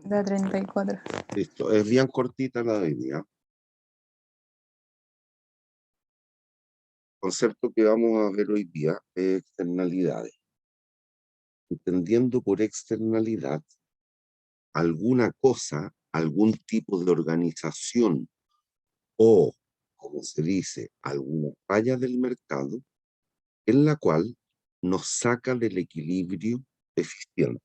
La 34. Listo, es bien cortita la de hoy día. El concepto que vamos a ver hoy día es externalidades. Entendiendo por externalidad alguna cosa, algún tipo de organización o, como se dice, alguna falla del mercado en la cual nos saca del equilibrio eficiente.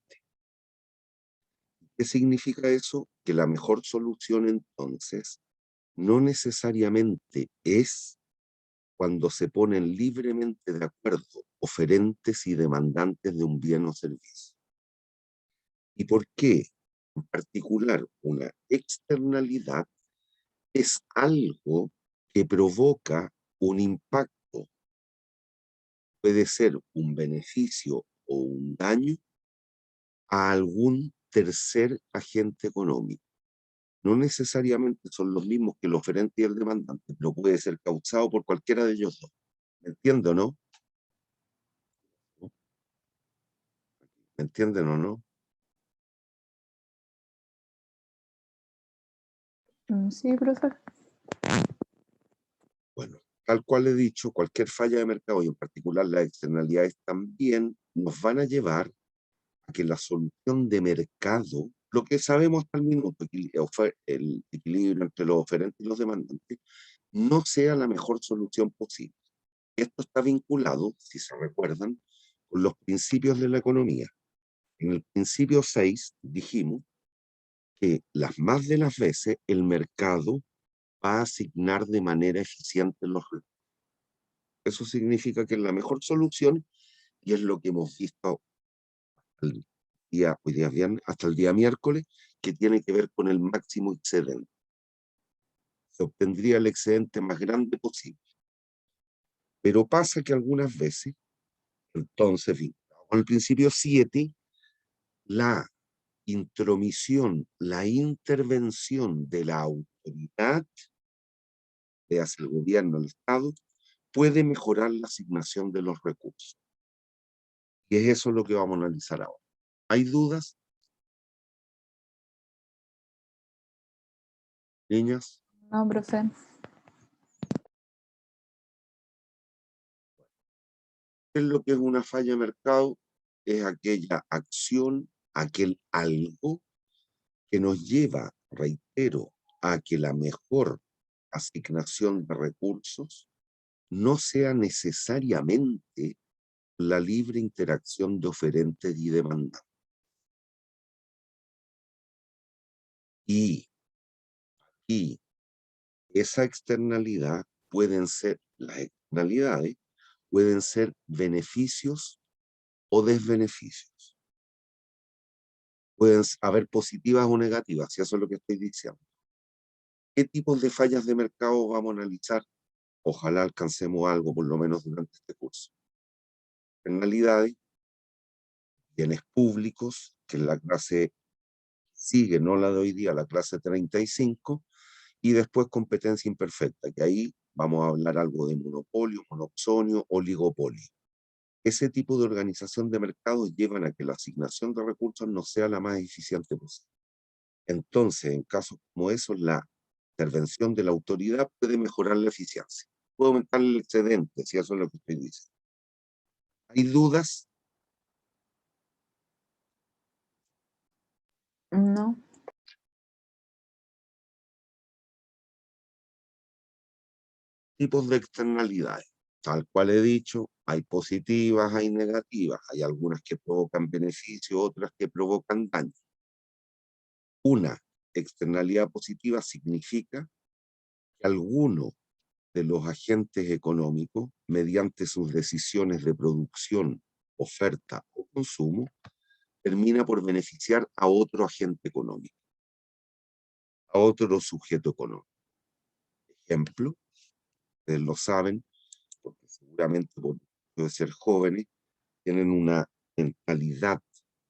¿Qué significa eso? Que la mejor solución entonces no necesariamente es cuando se ponen libremente de acuerdo oferentes y demandantes de un bien o servicio. ¿Y por qué? En particular, una externalidad es algo que provoca un impacto. Puede ser un beneficio o un daño a algún tercer agente económico. No necesariamente son los mismos que el oferente y el demandante, pero puede ser causado por cualquiera de ellos dos. ¿Me entienden o no? ¿Me entienden o no? Sí, profesor. Bueno, tal cual he dicho, cualquier falla de mercado y en particular las externalidades también nos van a llevar a que la solución de mercado, lo que sabemos hasta el minuto, el equilibrio entre los oferentes y los demandantes, no sea la mejor solución posible. Esto está vinculado, si se recuerdan, con los principios de la economía. En el principio 6 dijimos que las más de las veces el mercado va a asignar de manera eficiente los recursos. Eso significa que es la mejor solución y es lo que hemos visto hoy día viernes, hasta el día miércoles, que tiene que ver con el máximo excedente. Se obtendría el excedente más grande posible. Pero pasa que algunas veces, entonces, con el principio 7, la intromisión, la intervención de la autoridad, de hacia el gobierno, el Estado, puede mejorar la asignación de los recursos. Y es eso lo que vamos a analizar ahora. ¿Hay dudas, niñas? No, profe. ¿Qué es lo que es una falla de mercado? Es aquella acción, aquel algo que nos lleva, reitero, a que la mejor asignación de recursos no sea necesariamente la libre interacción de oferentes y demandantes. Y esa externalidad las externalidades pueden ser beneficios o desbeneficios. Pueden haber positivas o negativas, si eso es lo que estoy diciendo. ¿Qué tipos de fallas de mercado vamos a analizar? Ojalá alcancemos algo, por lo menos durante este curso. Externalidades, bienes públicos, que es la clase sigue, no la de hoy día, la clase 35, y después competencia imperfecta, que ahí vamos a hablar algo de monopolio, monopsonio, oligopolio. Ese tipo de organización de mercados llevan a que la asignación de recursos no sea la más eficiente posible. Entonces, en casos como esos, la intervención de la autoridad puede mejorar la eficiencia. Puede aumentar el excedente, si eso es lo que estoy diciendo. ¿Hay dudas? No. Tipos de externalidades. Tal cual he dicho, hay positivas, hay negativas, hay algunas que provocan beneficio, otras que provocan daño. Una externalidad positiva significa que alguno de los agentes económicos, mediante sus decisiones de producción, oferta o consumo, termina por beneficiar a otro agente económico, a otro sujeto económico. Ejemplo, ustedes lo saben, porque seguramente por ser jóvenes, tienen una mentalidad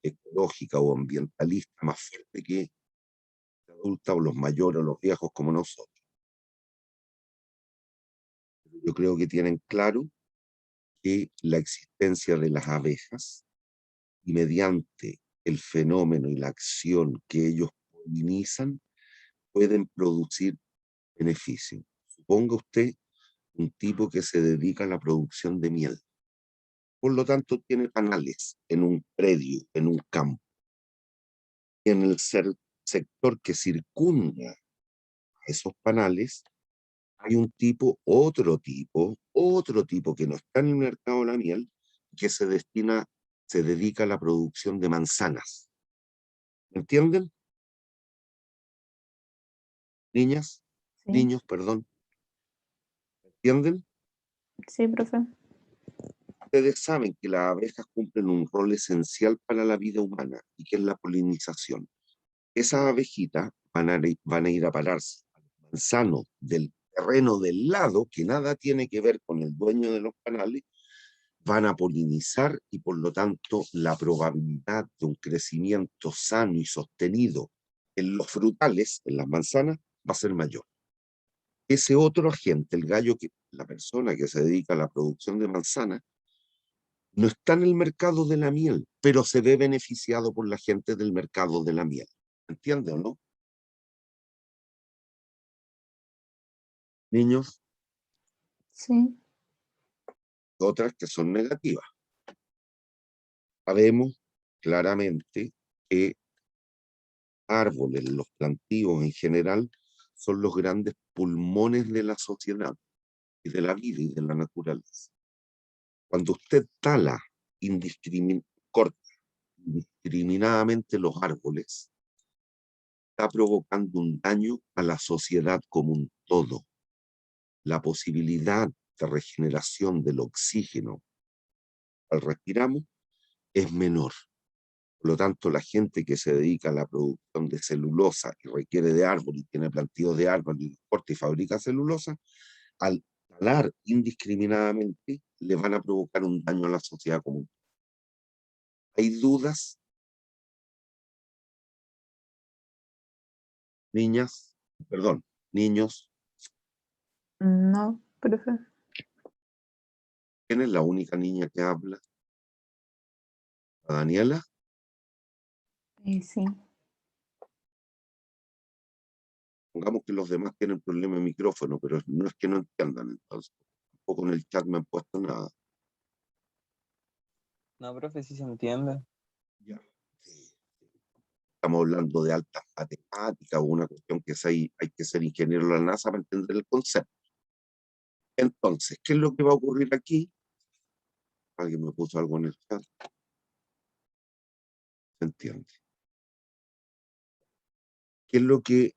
ecológica o ambientalista más fuerte que la adulta o los mayores o los viejos como nosotros. Yo creo que tienen claro que la existencia de las abejas y mediante el fenómeno y la acción que ellos polinizan pueden producir beneficio. Suponga usted un tipo que se dedica a la producción de miel. Por lo tanto, tiene panales en un predio, en un campo. Y en el sector que circunda a esos panales, hay un tipo, otro tipo que no está en el mercado de la miel, que se dedica a la producción de manzanas. ¿Entienden? Niñas, Sí, niños, perdón. ¿Entienden? sí, profe. Ustedes saben que las abejas cumplen un rol esencial para la vida humana y que es la polinización. Esas abejitas van a ir a pararse a los manzanos del terreno del lado, que nada tiene que ver con el dueño de los panales, van a polinizar y por lo tanto la probabilidad de un crecimiento sano y sostenido en los frutales, en las manzanas, va a ser mayor. Ese otro agente, la persona que se dedica a la producción de manzanas, no está en el mercado de la miel, pero se ve beneficiado por la gente del mercado de la miel. ¿Entiende o no? Niños, Sí, otras que son negativas. Sabemos claramente que árboles, los plantíos en general, son los grandes pulmones de la sociedad y de la vida y de la naturaleza. Cuando usted corta indiscriminadamente los árboles, está provocando un daño a la sociedad como un todo. La posibilidad de regeneración del oxígeno al respiramos es menor. Por lo tanto, la gente que se dedica a la producción de celulosa y requiere de árbol y tiene plantíos de árbol y corta y fabrica celulosa, al talar indiscriminadamente le van a provocar un daño a la sociedad común. ¿Hay dudas, niñas? Perdón, niños. no, profe. ¿Quién es la única niña que habla? ¿La Daniela? Sí, Pongamos que los demás tienen problema de micrófono, pero no es que no entiendan, entonces. Tampoco en el chat me han puesto nada. No, profe, sí se entiende. Ya. Sí. Estamos hablando de altas matemáticas o una cuestión que hay que ser ingeniero de la NASA para entender el concepto. Entonces, ¿qué es lo que va a ocurrir aquí? Alguien me puso algo en el chat. ¿Se entiende? ¿Qué es lo que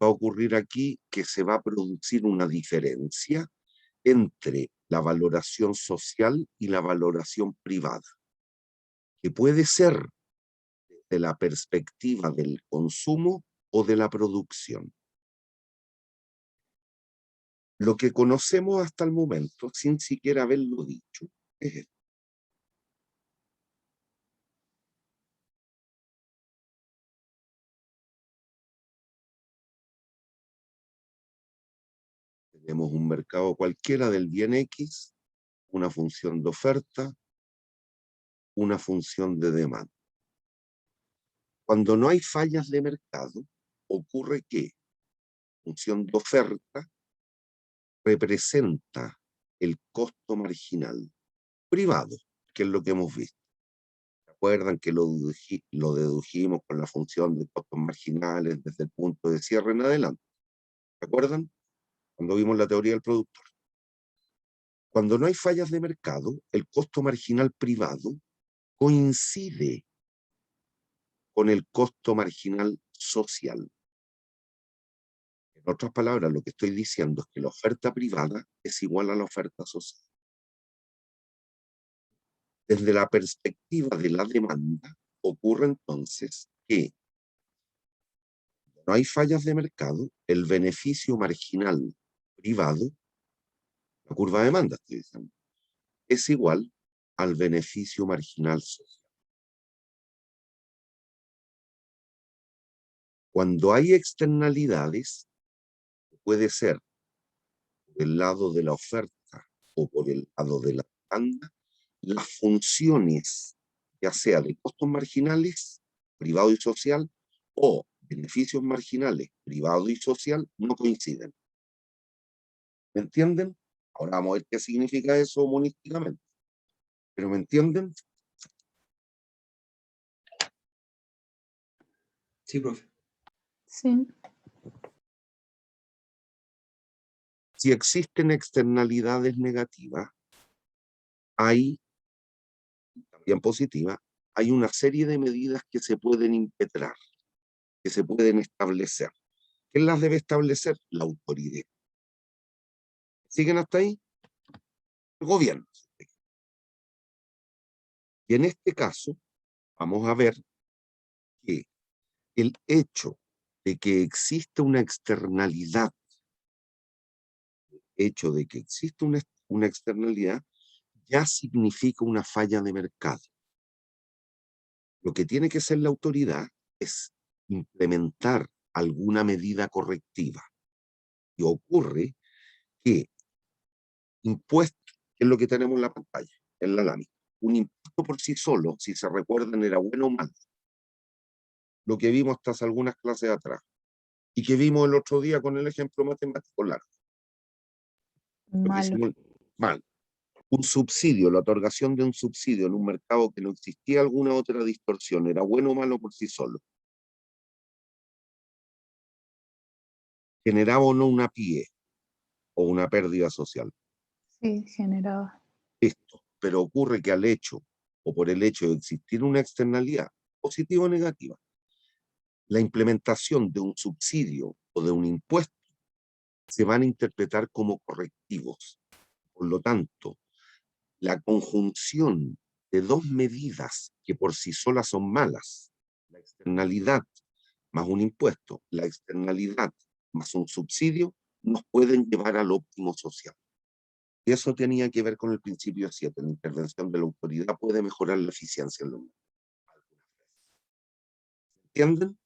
va a ocurrir aquí? Que se va a producir una diferencia entre la valoración social y la valoración privada, que puede ser de la perspectiva del consumo o de la producción. Lo que conocemos hasta el momento, sin siquiera haberlo dicho, es esto. Tenemos un mercado cualquiera del bien X, una función de oferta, una función de demanda. Cuando no hay fallas de mercado, ocurre que función de oferta representa el costo marginal privado, que es lo que hemos visto. ¿Se acuerdan que lo dedujimos con la función de costos marginales desde el punto de cierre en adelante? ¿Se acuerdan? Cuando vimos la teoría del productor. Cuando no hay fallas de mercado, el costo marginal privado coincide con el costo marginal social. En otras palabras, lo que estoy diciendo es que la oferta privada es igual a la oferta social. Desde la perspectiva de la demanda, ocurre entonces que no hay fallas de mercado, el beneficio marginal privado, la curva de demanda, estoy diciendo, es igual al beneficio marginal social. Cuando hay externalidades, puede ser por el lado de la oferta o por el lado de la demanda, las funciones ya sea de costos marginales, privado y social, o beneficios marginales, privado y social, no coinciden. ¿Me entienden? Ahora vamos a ver qué significa eso monísticamente. ¿Pero me entienden? Sí, profe. Sí, Si existen externalidades negativas, hay, también positivas, hay una serie de medidas que se pueden impetrar, que se pueden establecer. ¿Quién las debe establecer? La autoridad. ¿Siguen hasta ahí? El gobierno. Y en este caso, vamos a ver que el hecho de que existe una externalidad, una externalidad, ya significa una falla de mercado. Lo que tiene que hacer la autoridad es implementar alguna medida correctiva. Y ocurre que impuesto, que es lo que tenemos en la pantalla, en la lámina, un impuesto por sí solo, si se recuerdan, era bueno o malo. Lo que vimos hasta hace algunas clases atrás. Y que vimos el otro día con el ejemplo matemático largo. Lo que malo. hicimos mal. Un subsidio, la otorgación de un subsidio en un mercado que no existía alguna otra distorsión, ¿era bueno o malo por sí solo? ¿Generaba o no una PIE o una pérdida social? Sí, generaba. Esto, pero ocurre que al hecho o por el hecho de existir una externalidad, positiva o negativa, la implementación de un subsidio o de un impuesto se van a interpretar como correctivos. Por lo tanto, la conjunción de dos medidas que por sí solas son malas, la externalidad más un impuesto, la externalidad más un subsidio, nos pueden llevar al óptimo social. Y eso tenía que ver con el principio 7, la intervención de la autoridad puede mejorar la eficiencia en los mercados. ¿Entienden?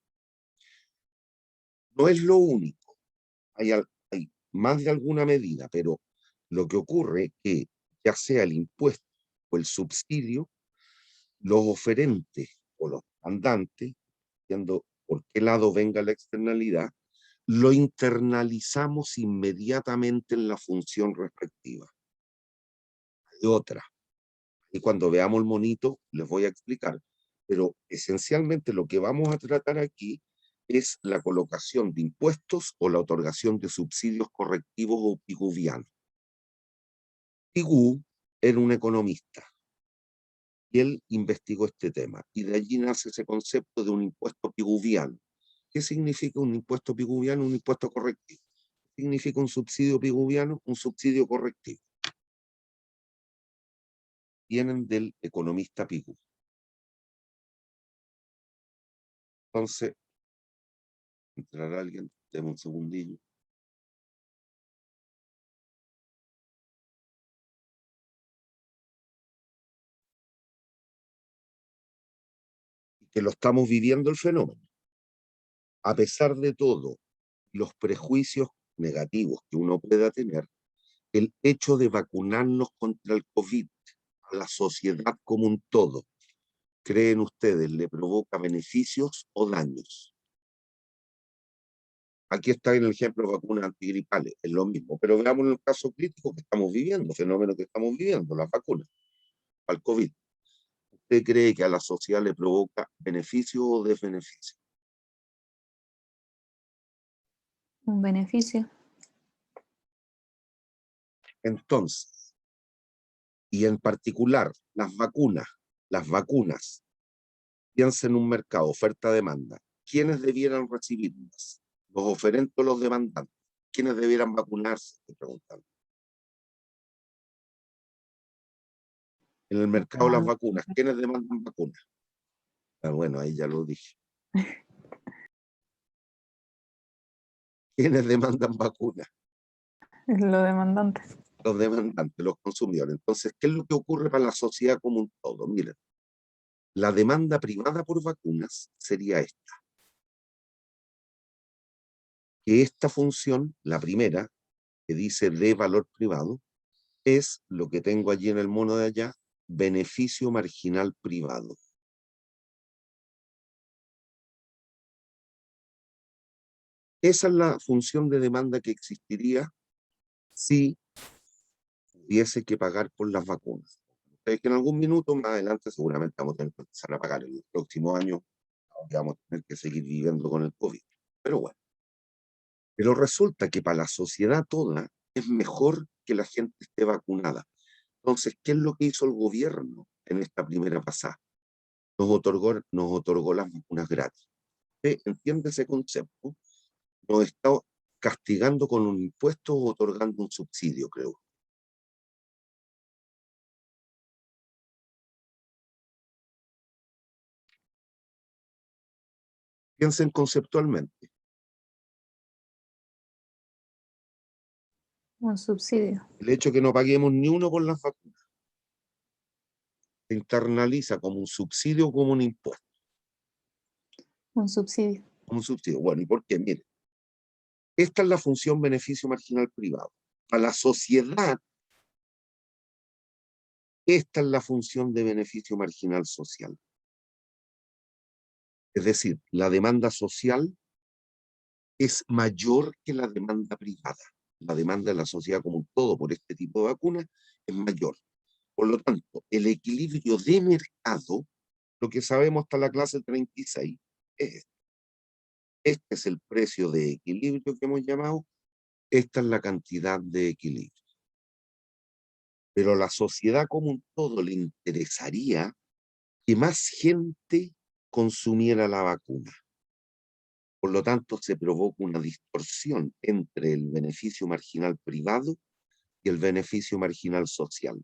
No es lo único. Hay más de alguna medida, pero lo que ocurre es que ya sea el impuesto o el subsidio, los oferentes o los mandantes, viendo por qué lado venga la externalidad, lo internalizamos inmediatamente en la función respectiva. Hay otra. Y cuando veamos el monito, les voy a explicar. Pero esencialmente lo que vamos a tratar aquí es la colocación de impuestos o la otorgación de subsidios correctivos o piguvianos. Pigú era un economista y él investigó este tema. Y de allí nace ese concepto de un impuesto piguviano. ¿Qué significa un impuesto piguviano? Un impuesto correctivo. ¿Qué significa un subsidio piguviano? Un subsidio correctivo. Vienen del economista Pigú. Entonces, entrará alguien, deme un segundillo. Que lo estamos viviendo el fenómeno. A pesar de todo, los prejuicios negativos que uno pueda tener, el hecho de vacunarnos contra el COVID a la sociedad como un todo, ¿creen ustedes, le provoca beneficios o daños? Aquí está en el ejemplo de vacunas antigripales, es lo mismo, pero veamos el caso crítico que estamos viviendo, fenómeno que estamos viviendo, las vacunas al COVID. ¿Usted cree que a la sociedad le provoca beneficio o desbeneficio? Un beneficio. Entonces, y en particular las vacunas, piensa en un mercado, oferta-demanda. ¿Quiénes debieran recibirlas? ¿Los oferentes o los demandantes? ¿Quiénes debieran vacunarse? Estoy preguntando. En el mercado de las vacunas, ¿quiénes demandan vacunas? Ah, bueno, ahí ya lo dije. ¿Quiénes demandan vacunas? Lo demandante. Los demandantes, los consumidores. Entonces, ¿qué es lo que ocurre para la sociedad como un todo? Miren, la demanda privada por vacunas sería esta. Que esta función, la primera, que dice de valor privado, es lo que tengo allí en el mono de allá, beneficio marginal privado. Esa es la función de demanda que existiría si hubiese que pagar por las vacunas. Ustedes que en algún minuto más adelante seguramente vamos a tener que empezar a pagar el próximo año, aunque vamos a tener que seguir viviendo con el COVID. Pero bueno. Pero resulta que para la sociedad toda es mejor que la gente esté vacunada. Entonces, ¿qué es lo que hizo el gobierno en esta primera pasada? Nos otorgó las vacunas gratis. ¿Usted entiende ese concepto? Nos está castigando con un impuesto o otorgando un subsidio, creo. Piensen conceptualmente. Un subsidio. El hecho de que no paguemos ni uno por las vacunas se internaliza como un subsidio o como un impuesto. Un subsidio. Como un subsidio. Bueno, ¿y por qué? Mire, esta es la función beneficio marginal privado. Para la sociedad, esta es la función de beneficio marginal social. Es decir, la demanda social es mayor que la demanda privada. La demanda de la sociedad como un todo por este tipo de vacunas es mayor. Por lo tanto, el equilibrio de mercado, lo que sabemos hasta la clase 36, es este. Este es el precio de equilibrio que hemos llamado, esta es la cantidad de equilibrio. Pero a la sociedad como un todo le interesaría que más gente consumiera la vacuna. Por lo tanto, se provoca una distorsión entre el beneficio marginal privado y el beneficio marginal social.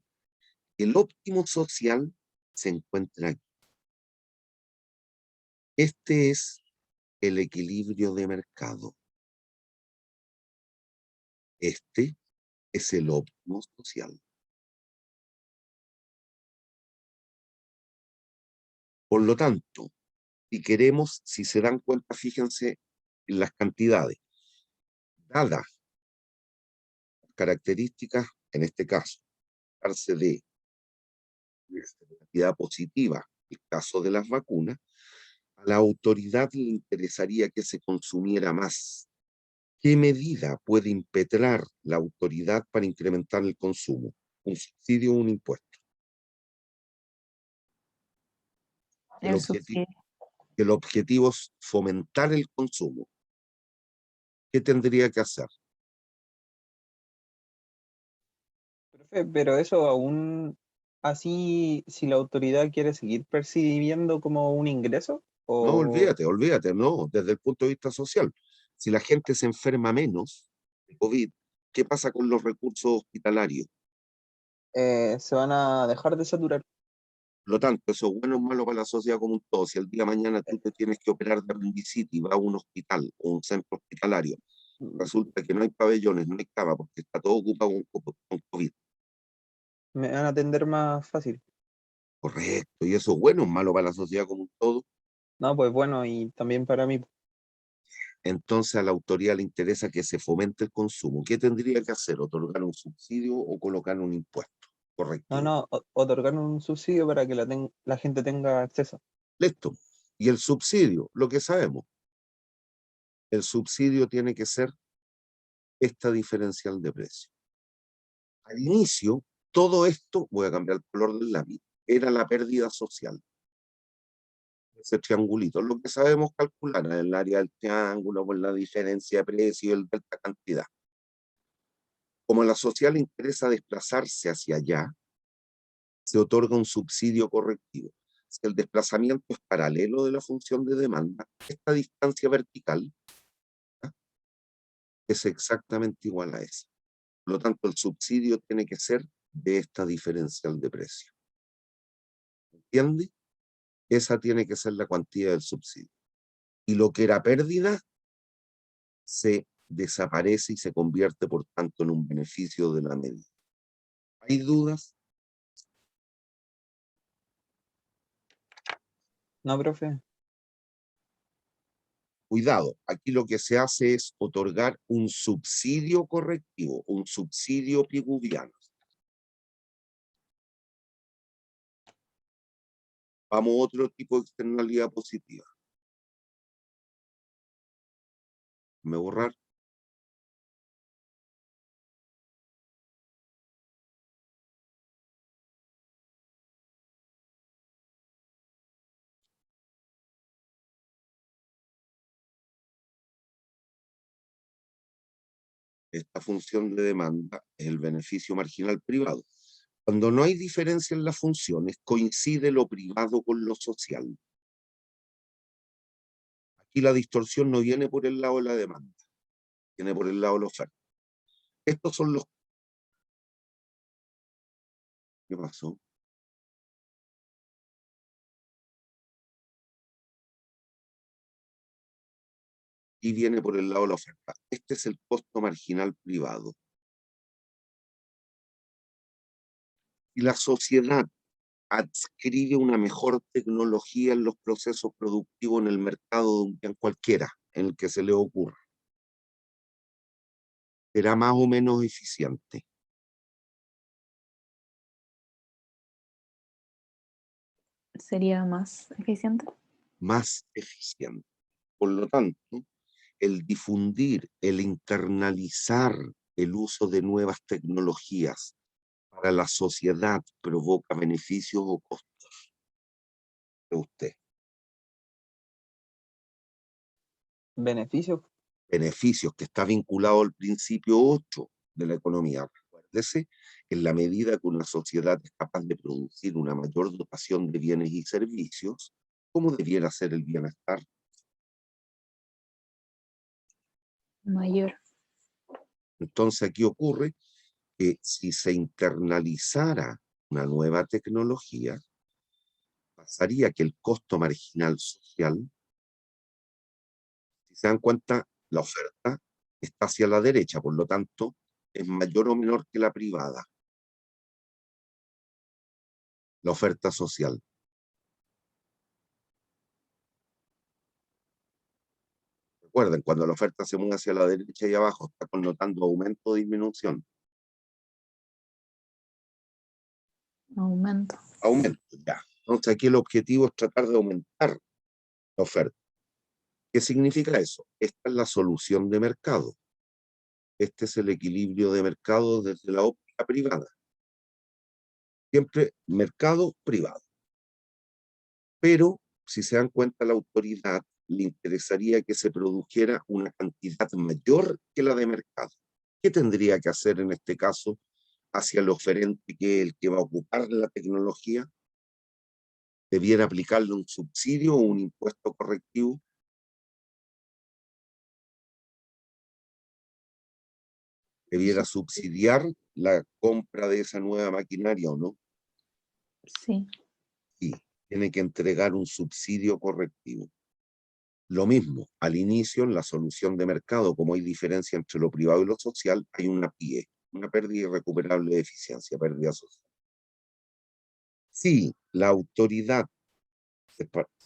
El óptimo social se encuentra aquí. Este es el equilibrio de mercado. Este es el óptimo social. Por lo tanto, si queremos, si se dan cuenta, fíjense en las cantidades. Dadas las características, en este caso, tratarse de cantidad positiva, el caso de las vacunas, a la autoridad le interesaría que se consumiera más. ¿Qué medida puede impetrar la autoridad para incrementar el consumo? ¿Un subsidio o un impuesto? El El objetivo, subsidio. el objetivo es fomentar el consumo. ¿Qué tendría que hacer? Profe, pero eso aún así, si la autoridad quiere seguir percibiendo como un ingreso, No, o olvídate, no, desde el punto de vista social. Si la gente se enferma menos de COVID, ¿qué pasa con los recursos hospitalarios? se van a dejar de saturar. Por lo tanto, eso es bueno o malo para la sociedad como un todo. Si el día de mañana tú te tienes que operar de apendicitis y vas a un hospital o un centro hospitalario, resulta que no hay pabellones, no hay cama, porque está todo ocupado con COVID. Me van a atender más fácil. Correcto, y eso es bueno o malo para la sociedad como un todo. No, pues bueno, y también para mí. Entonces a la autoridad le interesa que se fomente el consumo. ¿Qué tendría que hacer? ¿Otorgar un subsidio o colocar un impuesto? No, Correctivo. no, otorgar un subsidio para que la gente tenga acceso. Listo. Y el subsidio, lo que sabemos, el subsidio tiene que ser esta diferencial de precio. Al inicio, todo esto, voy a cambiar el color del lápiz, era la pérdida social. Ese triangulito, lo que sabemos calcular en el área del triángulo, por la diferencia de precio y el delta cantidad. Como a la social le interesa desplazarse hacia allá, se otorga un subsidio correctivo. Si el desplazamiento es paralelo de la función de demanda, esta distancia vertical, ¿ah?, es exactamente igual a esa. Por lo tanto, el subsidio tiene que ser de esta diferencial de precio. ¿Entiende? Esa tiene que ser la cuantía del subsidio. Y lo que era pérdida se desaparece y se convierte, por tanto, en un beneficio de la medida. ¿Hay dudas? No, profe. Cuidado, aquí lo que se hace es otorgar un subsidio correctivo, un subsidio pigouviano. Vamos a otro tipo de externalidad positiva. Me borrar. Esta función de demanda es el beneficio marginal privado. Cuando no hay diferencia en las funciones, coincide lo privado con lo social. Aquí la distorsión no viene por el lado de la demanda, viene por el lado de la oferta. Estos son los... ¿Qué pasó? Y viene por el lado de la oferta. Este es el costo marginal privado. Y la sociedad adscribe una mejor tecnología en los procesos productivos en el mercado de un bien cualquiera, en el que se le ocurra. Será más o menos eficiente. ¿Sería más eficiente? Más eficiente. Por lo tanto, el difundir, el internalizar el uso de nuevas tecnologías para la sociedad provoca beneficios o costos de usted. Beneficios. Beneficios que está vinculado al principio 8 de la economía. Recuérdese, en la medida que una sociedad es capaz de producir una mayor dotación de bienes y servicios, ¿cómo debiera ser el bienestar? Mayor. Entonces aquí ocurre que si se internalizara una nueva tecnología, pasaría que el costo marginal social, si se dan cuenta, la oferta está hacia la derecha, por lo tanto, es mayor o menor que la privada, la oferta social. Recuerden, cuando la oferta se mueve hacia la derecha y abajo, está connotando aumento o disminución. Aumento. Aumento, ya. Entonces aquí el objetivo es tratar de aumentar la oferta. ¿Qué significa eso? Esta es la solución de mercado. Este es el equilibrio de mercado desde la óptica privada. Siempre mercado privado. Pero, si se dan cuenta, la autoridad le interesaría que se produjera una cantidad mayor que la de mercado. ¿Qué tendría que hacer en este caso hacia el oferente, que es el que va a ocupar la tecnología? ¿Debiera aplicarle un subsidio o un impuesto correctivo? ¿Debiera subsidiar la compra de esa nueva maquinaria o no? Sí. Sí, tiene que entregar un subsidio correctivo. Lo mismo, al inicio, en la solución de mercado, como hay diferencia entre lo privado y lo social, hay una PIE, una pérdida irrecuperable de eficiencia, pérdida social. Sí, la autoridad,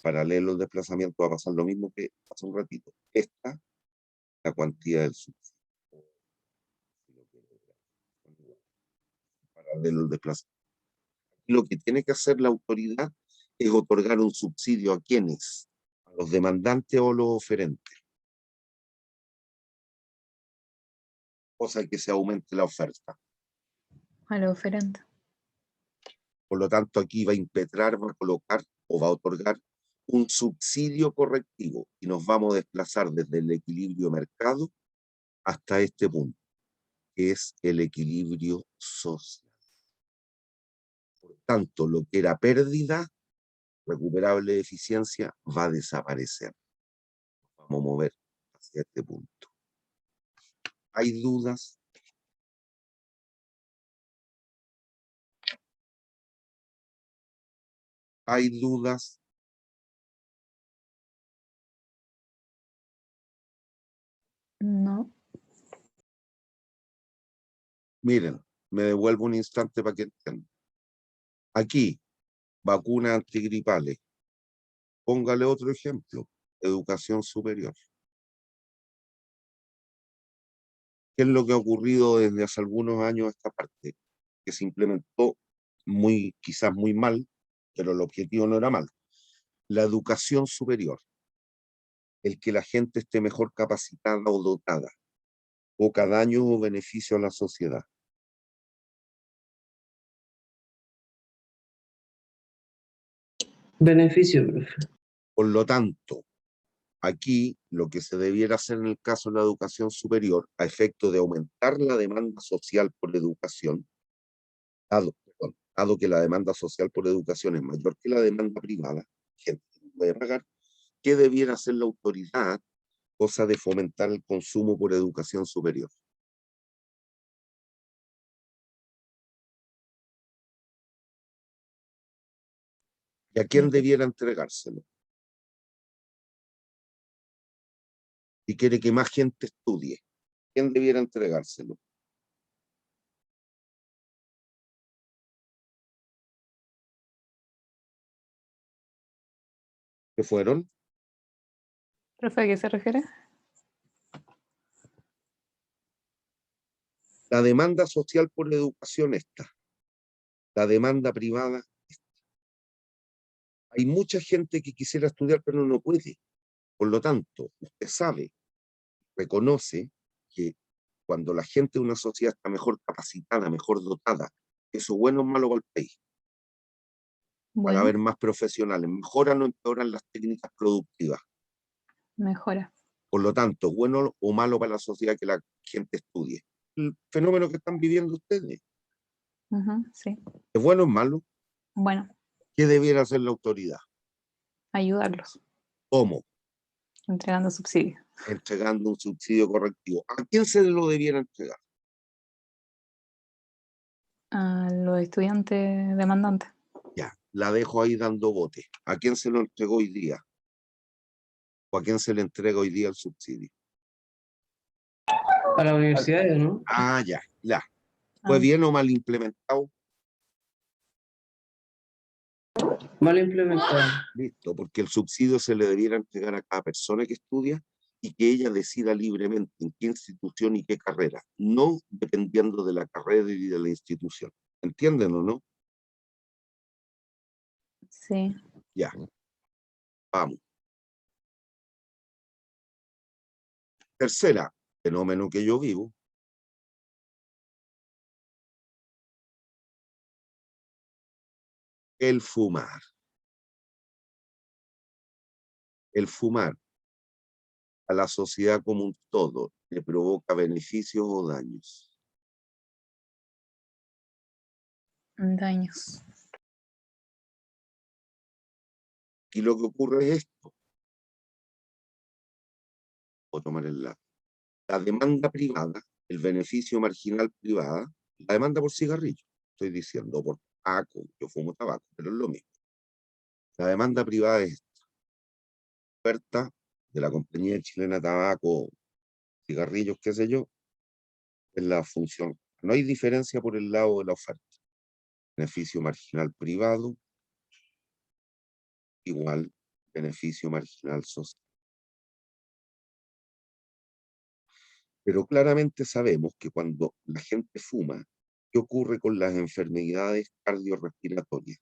paralelo al desplazamiento, va a pasar lo mismo que hace un ratito. Esta, la cuantía del subsidio. Paralelo al desplazamiento. Lo que tiene que hacer la autoridad es otorgar un subsidio a quienes, a los demandantes o los oferentes, cosa que se aumente la oferta. A lo oferente. Por lo tanto, aquí va a impetrar, va a colocar o va a otorgar un subsidio correctivo y nos vamos a desplazar desde el equilibrio mercado hasta este punto, que es el equilibrio social. Por tanto, lo que era pérdida recuperable de eficiencia va a desaparecer. Vamos a mover hacia este punto. ¿Hay dudas? ¿Hay dudas? No. Miren, me devuelvo un instante para que entiendan. Aquí, vacunas antigripales. Póngale otro ejemplo, educación superior. ¿Qué es lo que ha ocurrido desde hace algunos años a esta parte? Que se implementó quizás muy mal, pero el objetivo no era mal. la educación superior, el que la gente esté mejor capacitada o dotada, poca daño o beneficio a la sociedad. Beneficio, profe. Por lo tanto, aquí lo que se debiera hacer en el caso de la educación superior, a efecto de aumentar la demanda social por educación, dado que la demanda social por educación es mayor que la demanda privada, gente que no puede pagar, ¿qué debiera hacer la autoridad? Cosa de fomentar el consumo por educación superior. ¿Y a quién debiera entregárselo? Y quiere que más gente estudie. ¿Quién debiera entregárselo? ¿Qué fueron? ¿Profe, a qué se refiere? La demanda social por educación está. La demanda privada está. Hay mucha gente que quisiera estudiar pero no puede. Por lo tanto, usted sabe, reconoce que cuando la gente de una sociedad está mejor capacitada, mejor dotada, eso bueno o malo para el país. Van a Bueno, haber más profesionales, mejoran o empeoran las técnicas productivas. mejora. Por lo tanto, bueno o malo para la sociedad que la gente estudie. El fenómeno que están viviendo ustedes, Ujú, sí. ¿es bueno o es malo? Bueno, ¿Qué debiera hacer la autoridad? ayudarlos, ¿Cómo? entregando subsidios Entregando un subsidio correctivo. ¿A quién se lo debiera entregar? a los estudiantes demandantes. Ya, la dejo ahí dando bote. ¿A quién se lo entregó hoy día? ¿O a quién se le entrega hoy día el subsidio? A la universidad, ¿no? Ah, ya, ya. ¿Fue Ah, bien o mal implementado? Mal implementado. Listo, porque el subsidio se le debiera entregar a cada persona que estudia y que ella decida libremente en qué institución y qué carrera, no dependiendo de la carrera y de la institución. ¿Entienden o no? sí. Ya, vamos. Tercera, fenómeno que yo vivo, el fumar. El fumar a la sociedad como un todo le provoca beneficios o daños. Daños. Y lo que ocurre es esto. Voy a tomar el lápiz. La demanda privada, el beneficio marginal privada, la demanda por cigarrillo, estoy diciendo por tabaco, yo fumo tabaco, pero es lo mismo. La demanda privada es oferta de la compañía chilena de tabaco, cigarrillos, qué sé yo, es la función. No hay diferencia por el lado de la oferta. Beneficio marginal privado igual beneficio marginal social. Pero claramente sabemos que cuando la gente fuma, ¿qué ocurre con las enfermedades cardiorrespiratorias?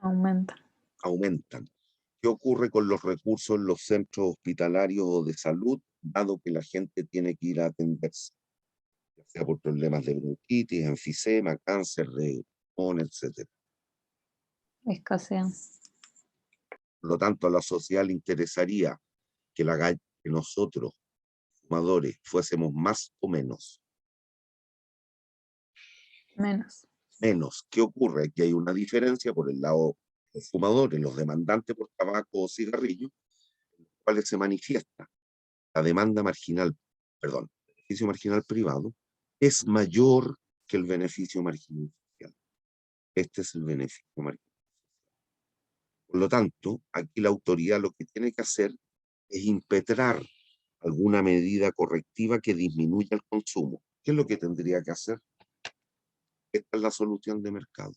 Aumenta. Aumentan. ¿Qué ocurre con los recursos en los centros hospitalarios o de salud, dado que la gente tiene que ir a atenderse, ya sea por problemas de bronquitis, enfisema, cáncer de pulmón, etc.? Escasean. Por lo tanto, a la sociedad le interesaría que, que nosotros, fumadores, fuésemos más o menos. Menos. Menos. ¿Qué ocurre? Que hay una diferencia por el lado de los fumadores, los demandantes por tabaco o cigarrillo, en los cuales se manifiesta la demanda marginal, perdón, el beneficio marginal privado, es mayor que el beneficio marginal social. Este es el beneficio marginal. Por lo tanto, aquí la autoridad lo que tiene que hacer es impetrar alguna medida correctiva que disminuya el consumo. ¿Qué es lo que tendría que hacer? Esta es la solución de mercado.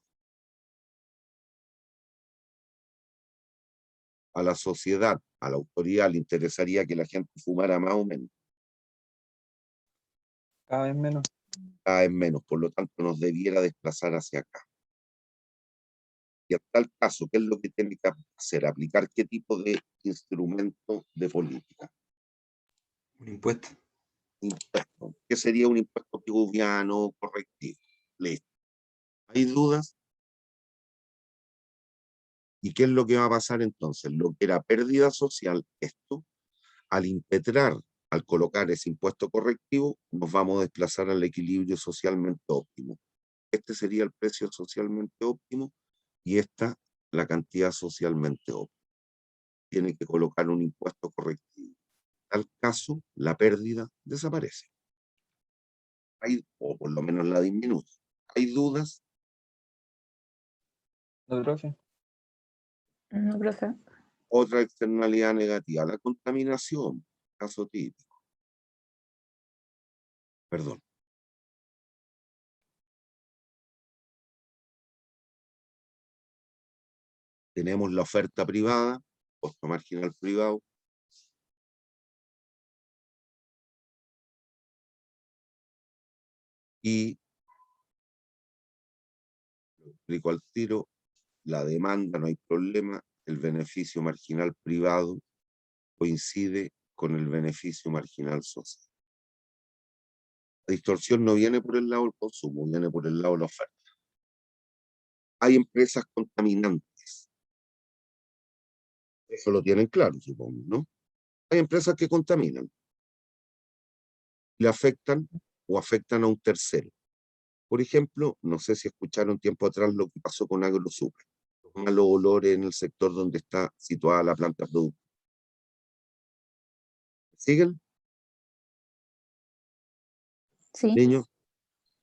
A la sociedad, a la autoridad le interesaría que la gente fumara más o menos, Cada vez menos. cada vez menos, por lo tanto nos debiera desplazar hacia acá. Y en tal caso, ¿qué es lo que tiene que hacer? Aplicar qué tipo de instrumento de política. Un impuesto. Impuesto. ¿Qué sería un impuesto piguviano correctivo? Listo. ¿Hay dudas? ¿Y qué es lo que va a pasar entonces? Lo que era pérdida social, esto, al impetrar, al colocar ese impuesto correctivo, nos vamos a desplazar al equilibrio socialmente óptimo. Este sería el precio socialmente óptimo y esta la cantidad socialmente óptima. Tiene que colocar un impuesto correctivo. En tal caso, la pérdida desaparece. O por lo menos la disminuye. ¿Hay dudas? ¿No, profe? No, profe. Otra externalidad negativa, la contaminación, caso típico. Perdón. Tenemos la oferta privada, costo marginal privado. Y, lo explico al tiro, la demanda no hay problema, el beneficio marginal privado coincide con el beneficio marginal social. La distorsión no viene por el lado del consumo, viene por el lado de la oferta. Hay empresas contaminantes. Eso lo tienen claro, supongo, ¿no? Hay empresas que contaminan, le afectan o afectan a un tercero. Por ejemplo, no sé si escucharon tiempo atrás lo que pasó con AgroSuper, los malos olores en el sector donde está situada la planta productiva. ¿Siguen, Sí, niños?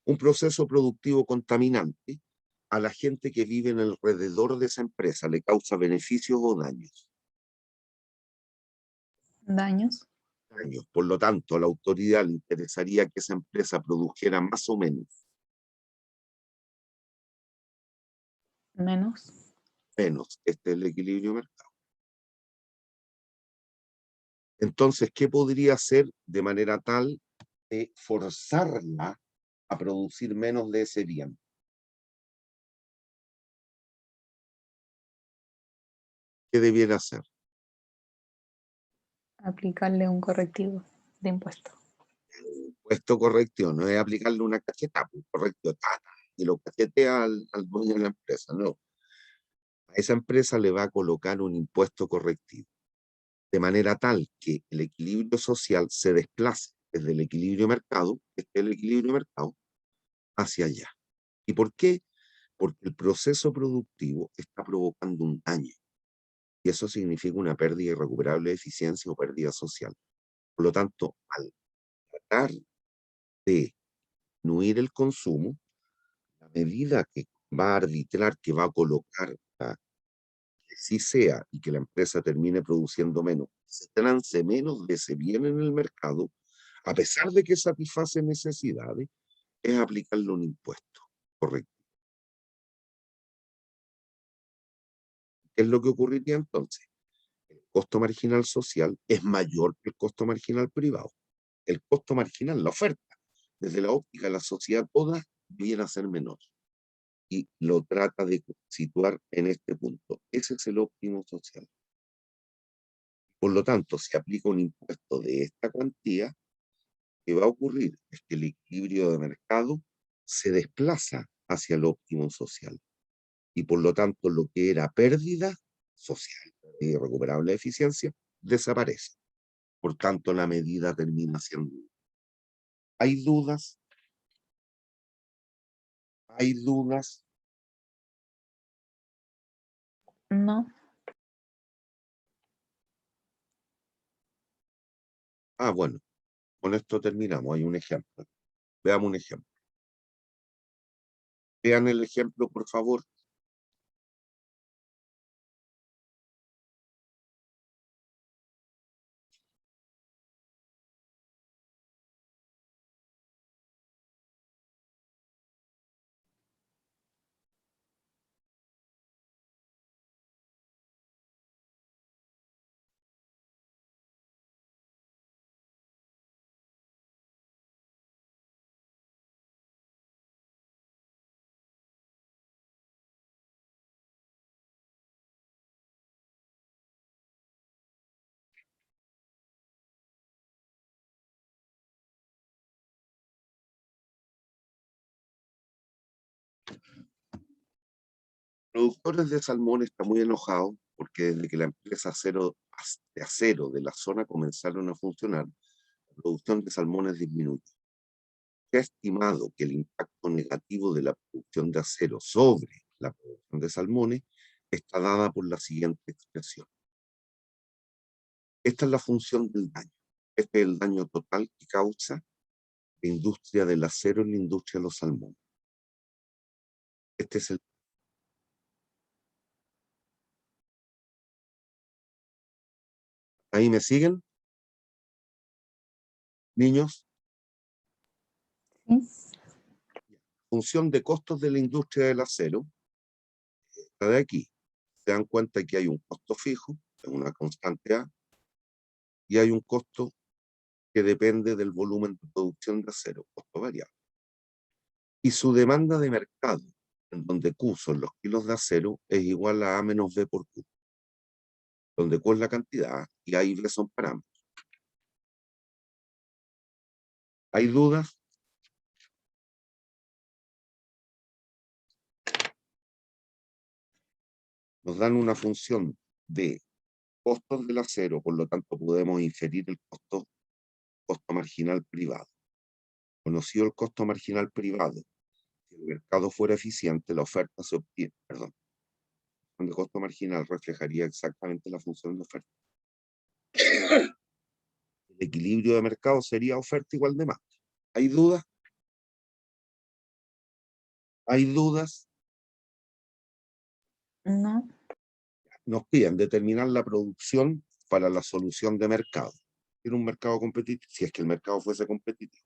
Un proceso productivo contaminante a la gente que vive en alrededor de esa empresa le causa beneficios o daños. daños, Daños. Por lo tanto, a la autoridad le interesaría que esa empresa produjera más o menos. menos, Menos. Este es el equilibrio de mercado. Entonces, ¿qué podría hacer de manera tal de forzarla a producir menos de ese bien? ¿Qué debiera hacer? aplicarle un correctivo de impuesto. Puesto correcto, no es aplicarle una cacheta, pues, correcto, y lo cachetea al dueño de la empresa, no. A esa empresa le va a colocar un impuesto correctivo, de manera tal que el equilibrio social se desplace desde el equilibrio de mercado, este es el equilibrio de mercado, hacia allá. ¿Y por qué? Porque el proceso productivo está provocando un daño, y eso significa una pérdida irrecuperable de eficiencia o pérdida social. Por lo tanto, al tratar de disminuir el consumo, la medida que va a arbitrar, que va a colocar que sí sea y que la empresa termine produciendo menos, se trance menos de ese bien en el mercado, a pesar de que satisface necesidades, es aplicarle un impuesto. Correcto. ¿Qué es lo que ocurriría entonces? El costo marginal social es mayor que el costo marginal privado. El costo marginal, la oferta, desde la óptica de la sociedad toda, viene a ser menor. Y lo trata de situar en este punto. Ese es el óptimo social. Por lo tanto, si aplica un impuesto de esta cuantía, que va a ocurrir es que el equilibrio de mercado se desplaza hacia el óptimo social. Y por lo tanto, lo que era pérdida social y irrecuperable de eficiencia, desaparece. Por tanto, la medida termina siendo. ¿Hay dudas? ¿Hay dudas? No, Ah, bueno, con esto terminamos. Hay un ejemplo. Veamos un ejemplo. Vean el ejemplo, por favor. Productores de salmón están muy enojados porque desde que la empresa de acero de la zona comenzaron a funcionar, la producción de salmones disminuyó. Se ha estimado que el impacto negativo de la producción de acero sobre la producción de salmones está dada por la siguiente expresión. Esta es la función del daño. Este es el daño total que causa la industria del acero en la industria de los salmones. Este es el... ¿Ahí me siguen? Niños, Sí. función de costos de la industria del acero, esta de aquí. Se dan cuenta que hay un costo fijo, es una constante A, y hay un costo que depende del volumen de producción de acero, costo variable. Y su demanda de mercado, en donde Q son los kilos de acero, es igual a A menos B por Q, donde Q es la cantidad y A y B son parámetros. ¿Hay dudas? Nos dan una función de costos del acero, por lo tanto podemos inferir el costo marginal privado. Conocido el costo marginal privado, si el mercado fuera eficiente, la oferta se obtiene, perdón, el costo marginal reflejaría exactamente la función de oferta. El equilibrio de mercado sería oferta igual demanda. ¿Hay dudas? ¿Hay dudas? No. Nos piden determinar la producción para la solución de mercado. Tiene un mercado competitivo, si es que el mercado fuese competitivo.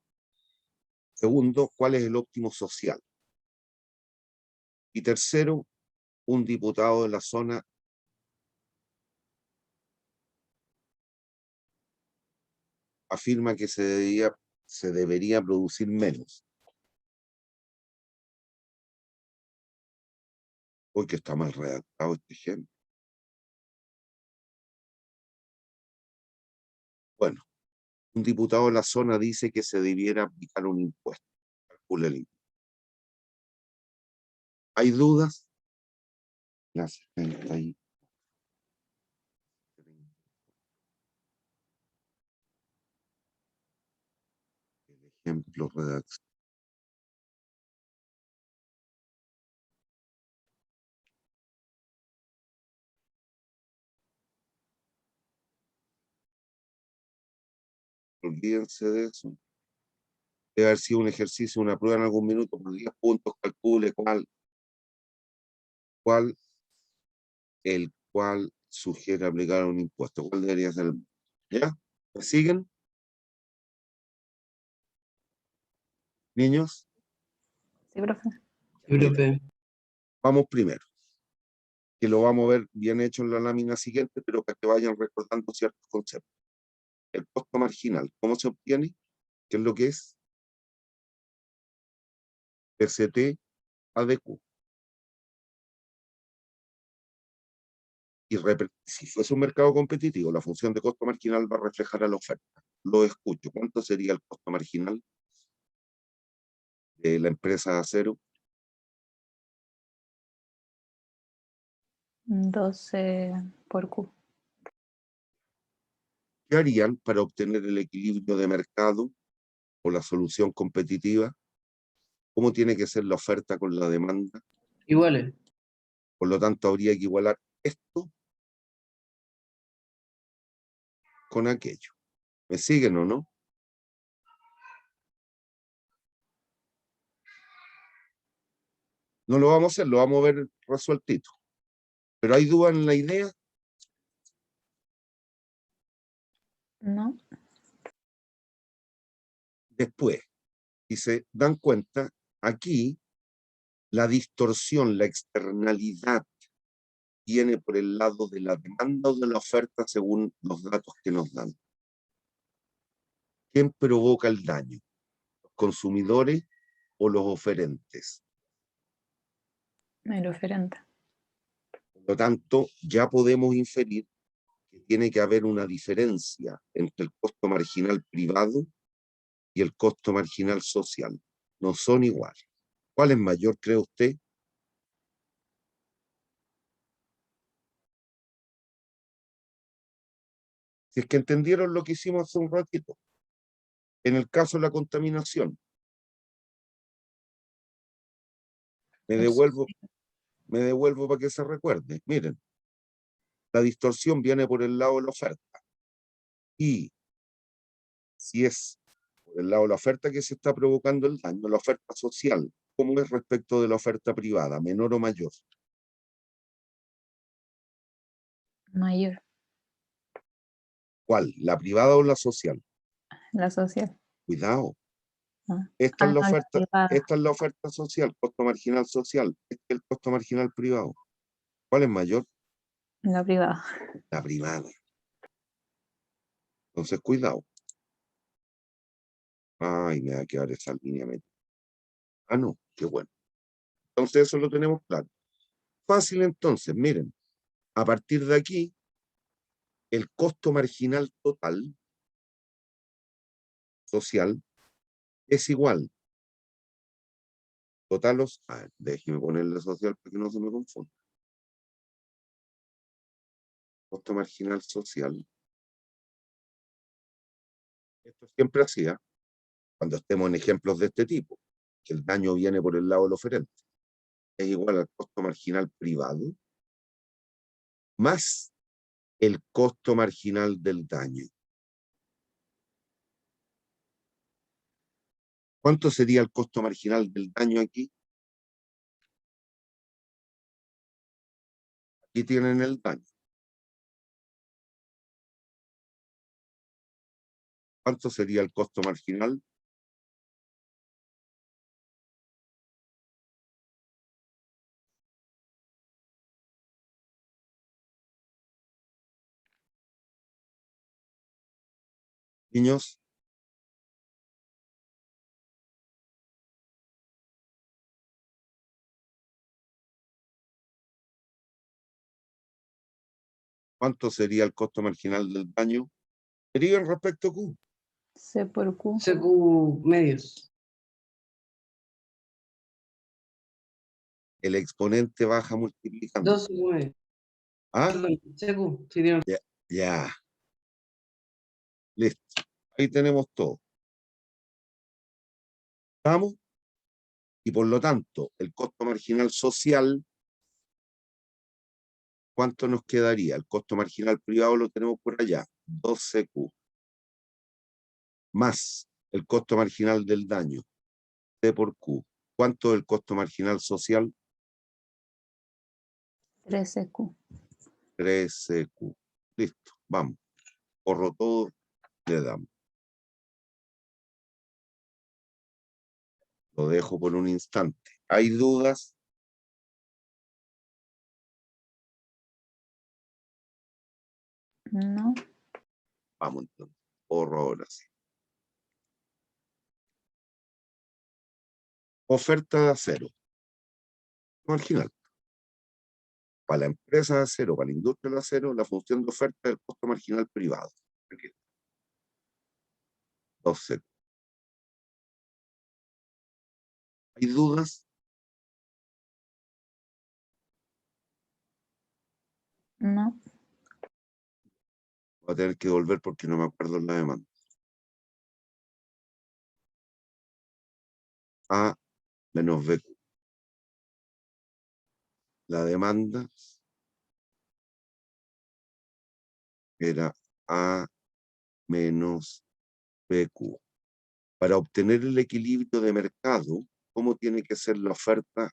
Segundo, ¿cuál es el óptimo social? Y tercero, un diputado de la zona afirma que se debería producir menos. Uy, que está mal redactado este ejemplo. Bueno, un diputado de la zona dice que se debiera aplicar un impuesto. Calcula el impuesto. ¿Hay dudas? La 70 y... El ejemplo redacción. Olvídense de eso. Debe haber sido un ejercicio, una prueba en algún minuto, por 10 puntos, calcule el cual sugiere aplicar un impuesto. ¿Cuál debería ser? ¿Ya? ¿Me siguen? Niños, Sí, profe. Sí, profe. vamos primero, que lo vamos a ver bien hecho en la lámina siguiente, pero para que vayan recordando ciertos conceptos. El costo marginal, ¿cómo se obtiene? ¿Qué es lo que es? ST ADQ. Y si fuese un mercado competitivo, la función de costo marginal va a reflejar a la oferta. Lo escucho. ¿Cuánto sería el costo marginal de la empresa de acero? 12 por Q. ¿Qué harían para obtener el equilibrio de mercado o la solución competitiva? ¿Cómo tiene que ser la oferta con la demanda? Iguales. Por lo tanto, habría que igualar esto con aquello. ¿Me siguen o no? No lo vamos a hacer, lo vamos a ver resueltito. ¿Pero hay duda en la idea? No. Después, si se dan cuenta, aquí la distorsión, la externalidad viene por el lado de la demanda o de la oferta según los datos que nos dan. ¿Quién provoca el daño? ¿Los consumidores o los oferentes? El oferente. Por lo tanto, ya podemos inferir que tiene que haber una diferencia entre el costo marginal privado y el costo marginal social. No son iguales. ¿Cuál es mayor, cree usted? Si es que entendieron lo que hicimos hace un ratito. En el caso de la contaminación, me devuelvo para que se recuerde. Miren, la distorsión viene por el lado de la oferta. Y si es por el lado de la oferta que se está provocando el daño, la oferta social, ¿cómo es respecto de la oferta privada? ¿Menor o mayor? Mayor. ¿Cuál? ¿La privada o la social? La social. Cuidado. Ah. Esta es la No, la oferta, privada. esta es la oferta social, costo marginal social. Este es el costo marginal privado. ¿Cuál es mayor? La privada. La privada. Entonces, cuidado. Ay, me va a quedar esa línea metida. Ah, no, qué bueno. Entonces, eso lo tenemos claro. Fácil, entonces, miren. A partir de aquí, el costo marginal total social es igual. Totalos, déjeme ponerle social para que no se me confunda. Costo marginal social. Esto siempre hacía, cuando estemos en ejemplos de este tipo, que el daño viene por el lado del oferente, es igual al costo marginal privado más el costo marginal del daño. ¿Cuánto sería el costo marginal del daño aquí? Aquí tienen el daño. ¿Cuánto sería el costo marginal? Niños, ¿cuánto sería el costo marginal del daño? Deriven respecto a Q. C por Q. CQ medios. El exponente baja multiplicando. 2 CQ medios. ¿Ah? Perdón, CQ. Sí, tiene- Ya. Listo. Ahí tenemos todo. ¿Estamos? Y por lo tanto, el costo marginal social, ¿cuánto nos quedaría? El costo marginal privado lo tenemos por allá, 2CQ. Más el costo marginal del daño, C por Q. ¿Cuánto es el costo marginal social? 13Q. 13Q. Listo, vamos. Corro todo, le damos. Lo dejo por un instante. ¿Hay dudas? No. Vamos entonces. Corro ahora sí. Oferta de acero. Marginal. Para la empresa de acero, para la industria del acero, la función de oferta es el costo marginal privado. Aquí. 2CQ. ¿Hay dudas? No. Voy a tener que volver porque no me acuerdo la demanda. A menos BQ. La demanda era A menos BQ. Para obtener el equilibrio de mercado, ¿cómo tiene que ser la oferta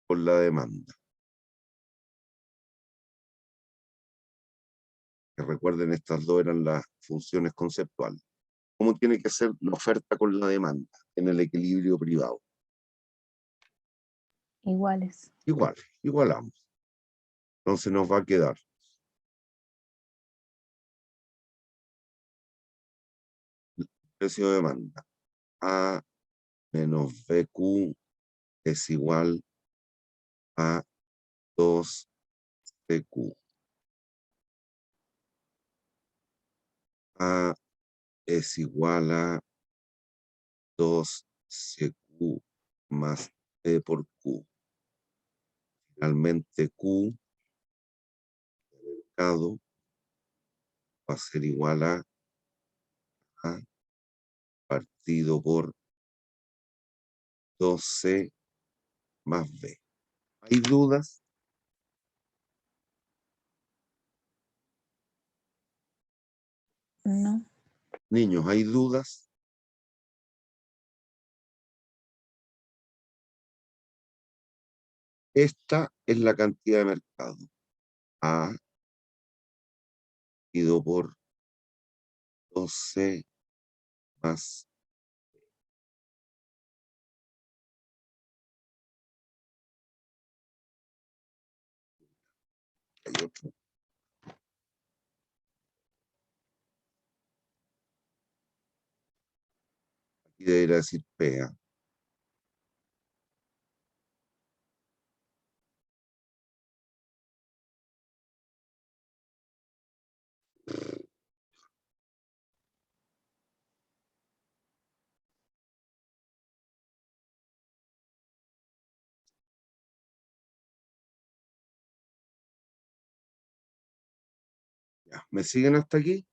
con la demanda? Que recuerden, estas dos eran las funciones conceptuales. ¿Cómo tiene que ser la oferta con la demanda en el equilibrio privado? Iguales. Igual, igualamos. Entonces nos va a quedar precio de demanda. A menos BQ es igual a 2CQ. A es igual a 2CQ más T por Q. Finalmente Q, mercado, va a ser igual a A partido por 2C más B. ¿Hay dudas? No. Niños, ¿hay dudas? Esta es la cantidad de mercado. A partido por 2C más hay otro. Aquí debería decir P. Ya, ¿me siguen hasta aquí?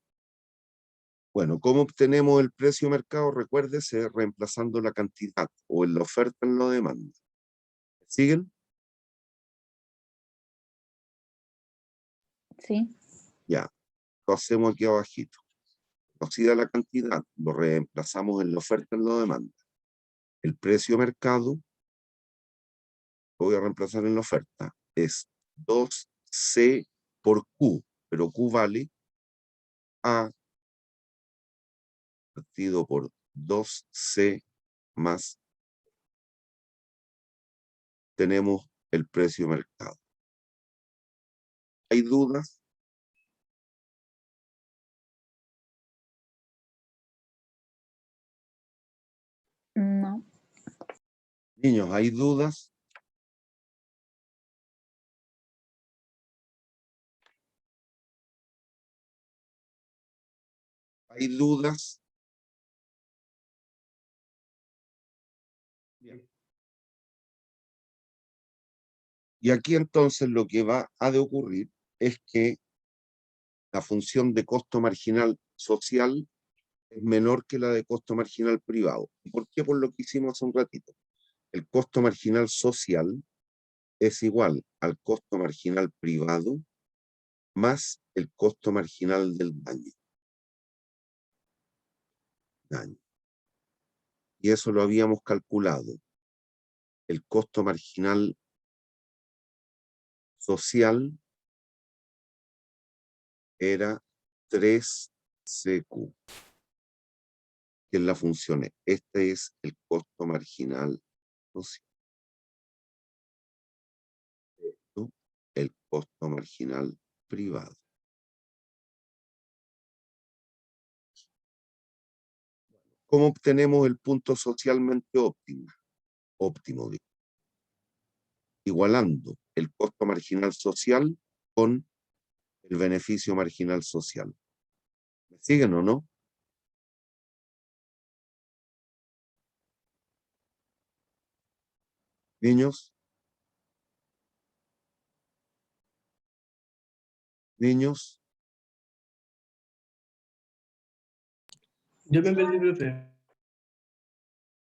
Bueno, ¿cómo obtenemos el precio mercado? Recuérdese, reemplazando la cantidad o en la oferta en la demanda. ¿Me siguen? Sí. Ya, lo hacemos aquí abajito. Conocida la cantidad, lo reemplazamos en la oferta en la demanda. El precio mercado, lo voy a reemplazar en la oferta, es 2C por Q, pero Q vale A partido por 2C más, tenemos el precio mercado. ¿Hay dudas? No. Niños, ¿hay dudas? ¿Hay dudas? Bien. Y aquí entonces lo que ha de ocurrir es que la función de costo marginal social es menor que la de costo marginal privado. ¿Y por qué? Por lo que hicimos hace un ratito. El costo marginal social es igual al costo marginal privado más el costo marginal del daño. Y eso lo habíamos calculado. El costo marginal social era 3CQ, que es la función E. Este es el costo marginal social. Esto, el costo marginal privado. ¿Cómo obtenemos el punto socialmente óptimo? Igualando el costo marginal social con el beneficio marginal social. ¿Me siguen o no? Niños, niños, Yo me perdí, profe.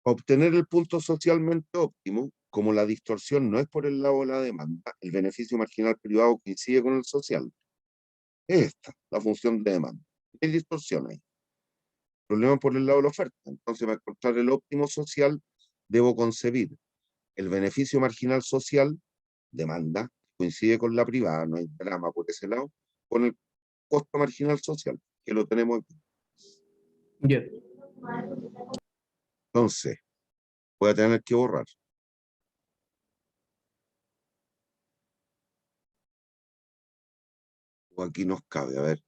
obtener el punto socialmente óptimo, como la distorsión no es por el lado de la demanda, el beneficio marginal privado coincide con el social. Es esta, la función de demanda. No hay distorsión ahí. Problema por el lado de la oferta. Entonces, para encontrar el óptimo social, debo concebir el beneficio marginal social, demanda, coincide con la privada, no hay drama por ese lado, con el costo marginal social, que lo tenemos aquí. Ya. Entonces, voy a tener que borrar. O aquí nos cabe, a ver,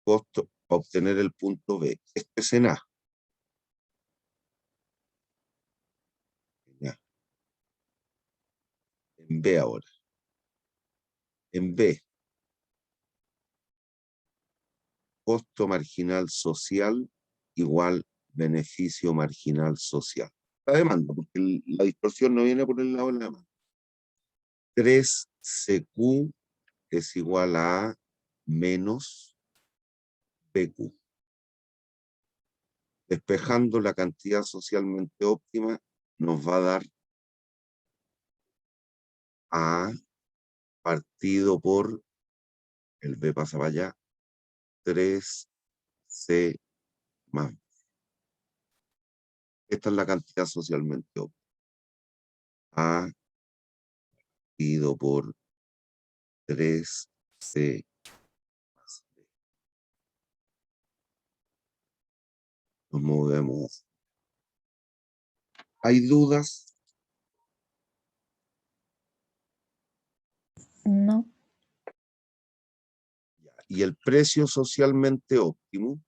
costo para obtener el punto B. Esto es en A. Ya. En B ahora. En B, costo marginal social igual beneficio marginal social. La demanda, porque la distorsión no viene por el lado de la demanda. 3CQ es igual a menos PQ. Despejando la cantidad socialmente óptima nos va a dar A partido por, el B pasa para allá, 3C más B. Esta es la cantidad socialmente óptima. A partido por 3C más B. Nos movemos. ¿Hay dudas? No. Y el precio socialmente óptimo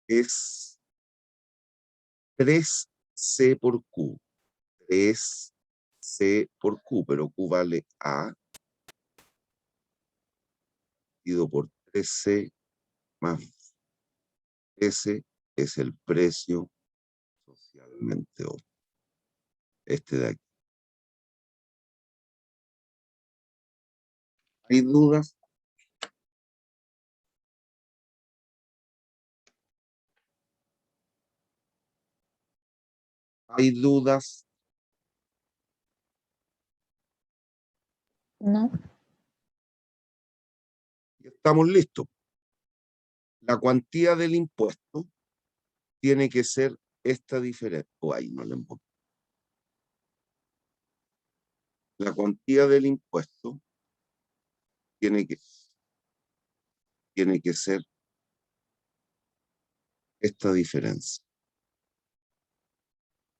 es 3C por Q. 3C por Q, pero Q vale A partido por 3C más S es el precio socialmente óptimo. Este de aquí. ¿Hay dudas? ¿Hay dudas? No. Y estamos listos. La cuantía del impuesto tiene que ser esta diferencia. O ahí no le emboté. La cuantía del impuesto tiene que ser esta diferencia.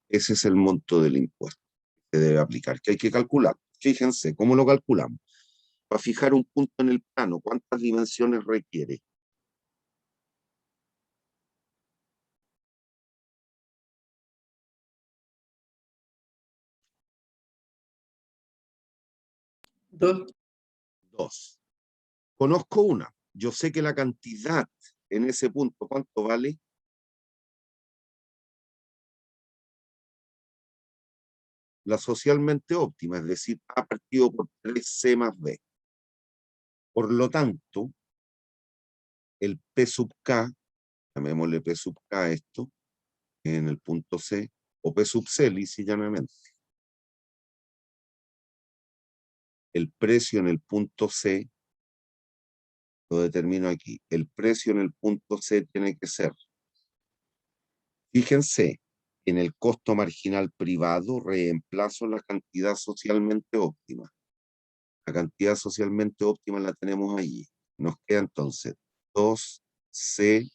Ese es el monto del impuesto que debe aplicar, que hay que calcular. Fíjense, ¿cómo lo calculamos? Para fijar un punto en el plano, ¿cuántas dimensiones requiere? Dos. 2. Conozco una. Yo sé que la cantidad en ese punto, ¿cuánto vale? La socialmente óptima, es decir, A partido por 3C más B. Por lo tanto, el P sub K, llamémosle P sub K a esto, en el punto C, o P sub C, lisa y llanamente. El precio en el punto C, lo determino aquí, el precio en el punto C tiene que ser, fíjense, en el costo marginal privado reemplazo la cantidad socialmente óptima. La cantidad socialmente óptima la tenemos allí. Nos queda entonces 2C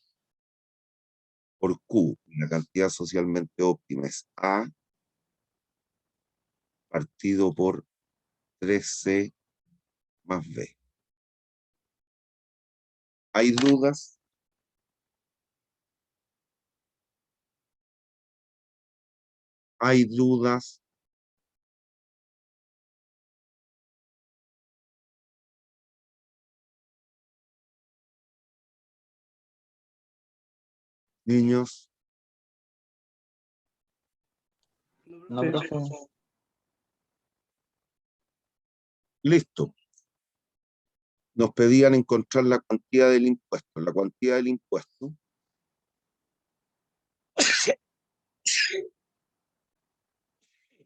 por Q. La cantidad socialmente óptima es A partido por 3C más B. ¿Hay dudas? ¿Hay dudas? Niños, No, profe. listo. Nos pedían encontrar la cuantía del impuesto. La cuantía del impuesto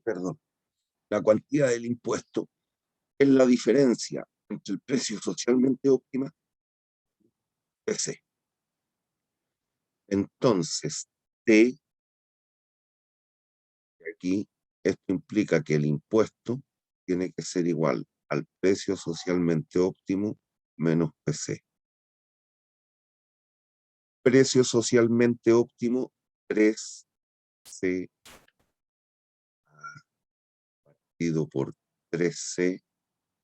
perdón, la cuantía del impuesto es la diferencia entre el precio socialmente óptima y C. Entonces, T, aquí, esto implica que el impuesto tiene que ser igual al precio socialmente óptimo menos PC. Precio socialmente óptimo, 3C partido por 3C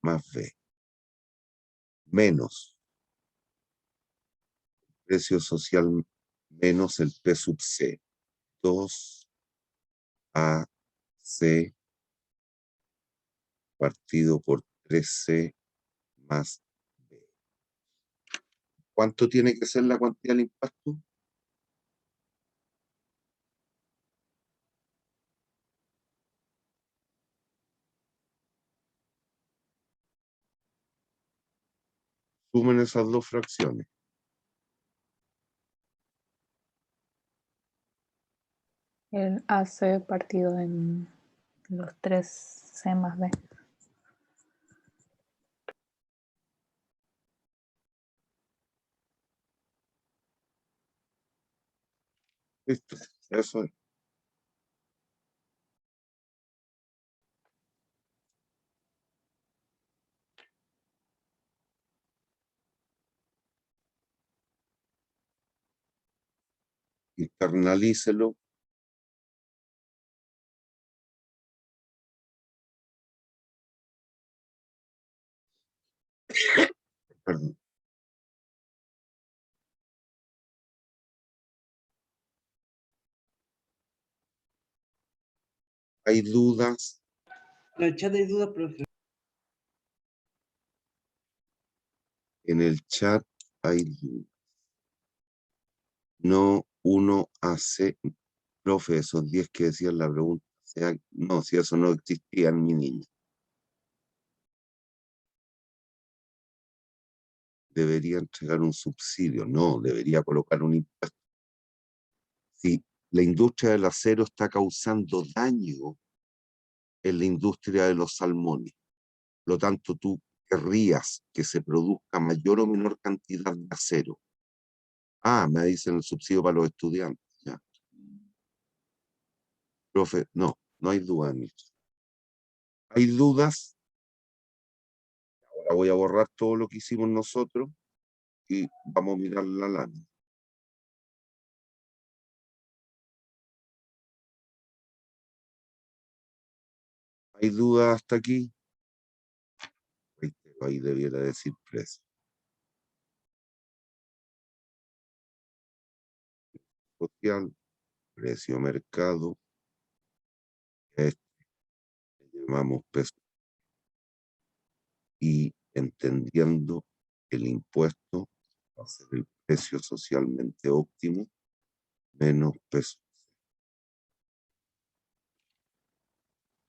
más B. Menos precio social menos el P sub C. 2AC partido por 3C más B. ¿Cuánto tiene que ser la cuantía del impuesto? Sumen esas dos fracciones. El AC partido en los 3 C más B. Listo, eso es. Internalícelo. Perdón. ¿Hay dudas? En el chat hay dudas, profe. En el chat hay dudas. No, uno hace, profe, esos 10 que decían la pregunta. No, si eso no existía en mi niña. Debería entregar un subsidio. No, debería colocar un impuesto. Si la industria del acero está causando daño en la industria de los salmones, por lo tanto tú querrías que se produzca mayor o menor cantidad de acero. Ah, me dicen el subsidio para los estudiantes. Ya. Profe, no, no hay duda en eso. ¿Hay dudas? Ahora voy a borrar todo lo que hicimos nosotros y vamos a mirar la lámina. ¿Hay dudas hasta aquí? Ahí debiera decir precio. Social, precio mercado. Este le llamamos peso. Y entendiendo el impuesto va a ser el precio socialmente óptimo menos peso.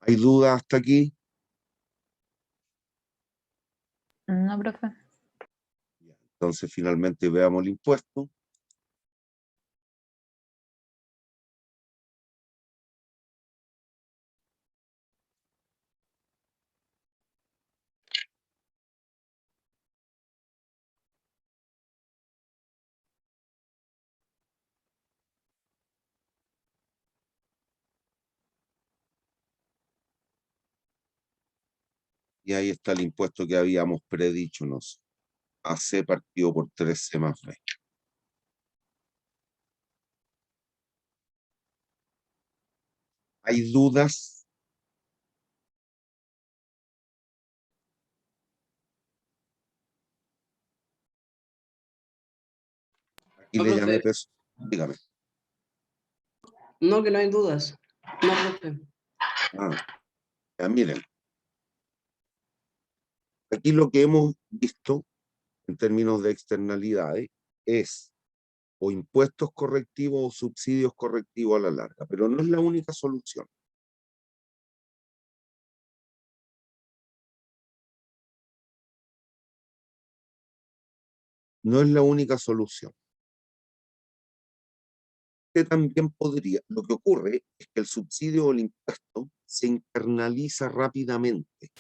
¿Hay dudas hasta aquí? No, profe. Entonces finalmente veamos el impuesto. Y ahí está el impuesto que habíamos predicho nosotros. AC partido por 3C más B. ¿Hay dudas? Aquí No, le llamé profe. peso. Dígame. No, que no hay dudas. No, profe. Ah, ya miren. Aquí lo que hemos visto en términos de externalidades es o impuestos correctivos o subsidios correctivos a la larga, pero no es la única solución. No es la única solución. Usted también podría, lo que ocurre es que el subsidio o el impuesto se internaliza rápidamente,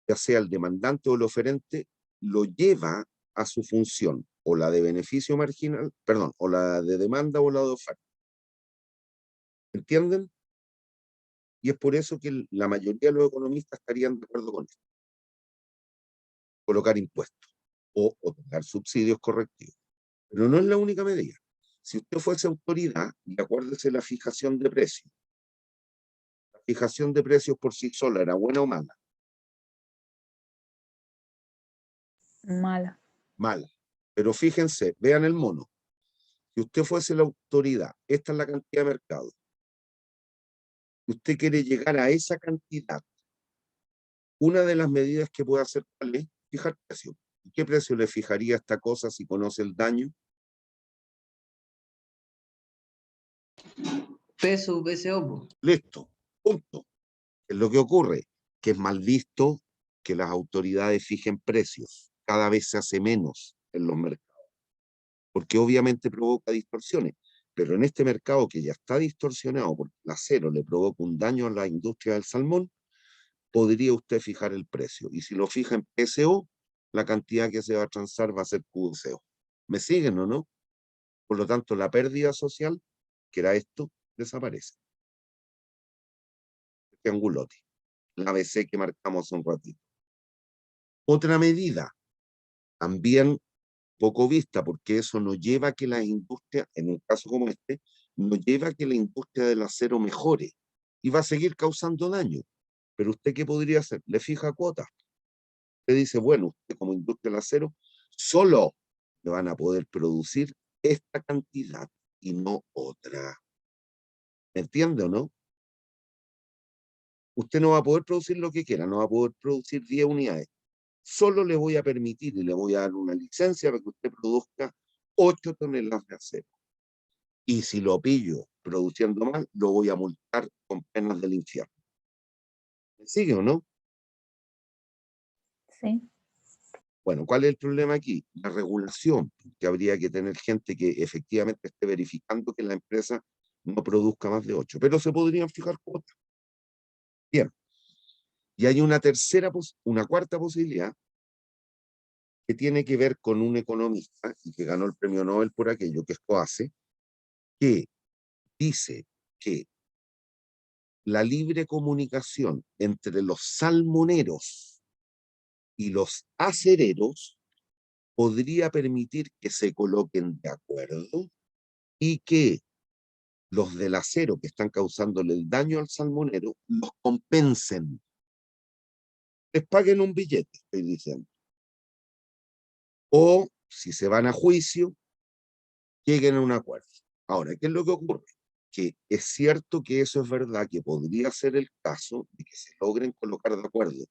ya sea el demandante o el oferente, lo lleva a su función, o la de beneficio marginal, perdón, o la de demanda o la de oferta. ¿Entienden? Y es por eso que la mayoría de los economistas estarían de acuerdo con esto. Colocar impuestos o otorgar subsidios correctivos. Pero no es la única medida. Si usted fuese autoridad, y acuérdese la fijación de precios. La fijación de precios por sí sola, ¿era buena o mala? Mala. Mala. Pero fíjense, vean el mono. Si usted fuese la autoridad, esta es la cantidad de mercado. Si usted quiere llegar a esa cantidad, una de las medidas que puede hacer, ¿cuál es? Fijar precio. ¿Y qué precio le fijaría a esta cosa si conoce el daño? Peso, PSO. Listo. Punto. Es lo que ocurre, que es mal visto que las autoridades fijen precios. Cada vez se hace menos en los mercados, porque obviamente provoca distorsiones. Pero en este mercado que ya está distorsionado porque el acero le provoca un daño a la industria del salmón, podría usted fijar el precio. Y si lo fija en PSO, la cantidad que se va a transar va a ser QCO. ¿Me siguen o no? Por lo tanto, la pérdida social, que era esto, desaparece. Triangulote. La ABC que marcamos hace un ratito. Otra medida, también poco vista, porque eso nos lleva a que la industria, en un caso como este, nos lleva a que la industria del acero mejore y va a seguir causando daño. Pero usted, ¿qué podría hacer? Le fija cuotas. Usted dice, bueno, usted como industria del acero, solo le van a poder producir esta cantidad y no otra. ¿Me entiende o no? Usted no va a poder producir lo que quiera, no va a poder producir 10 unidades. Solo le voy a permitir y le voy a dar una licencia para que usted produzca 8 toneladas de acero. Y si lo pillo produciendo mal, lo voy a multar con penas del infierno. ¿Me sigue o no? Sí. Bueno, ¿cuál es el problema aquí? La regulación, que habría que tener gente que efectivamente esté verificando que la empresa no produzca más de 8, pero se podrían fijar cuotas. Bien. Y hay una cuarta posibilidad que tiene que ver con un economista y que ganó el premio Nobel por aquello, que es Coase, que dice que la libre comunicación entre los salmoneros y los acereros podría permitir que se coloquen de acuerdo y que los del acero que están causándole el daño al salmonero los compensen. Les paguen un billete, estoy diciendo. O, si se van a juicio, lleguen a un acuerdo. Ahora, ¿qué es lo que ocurre? Que es cierto que eso es verdad, que podría ser el caso de que se logren colocar de acuerdo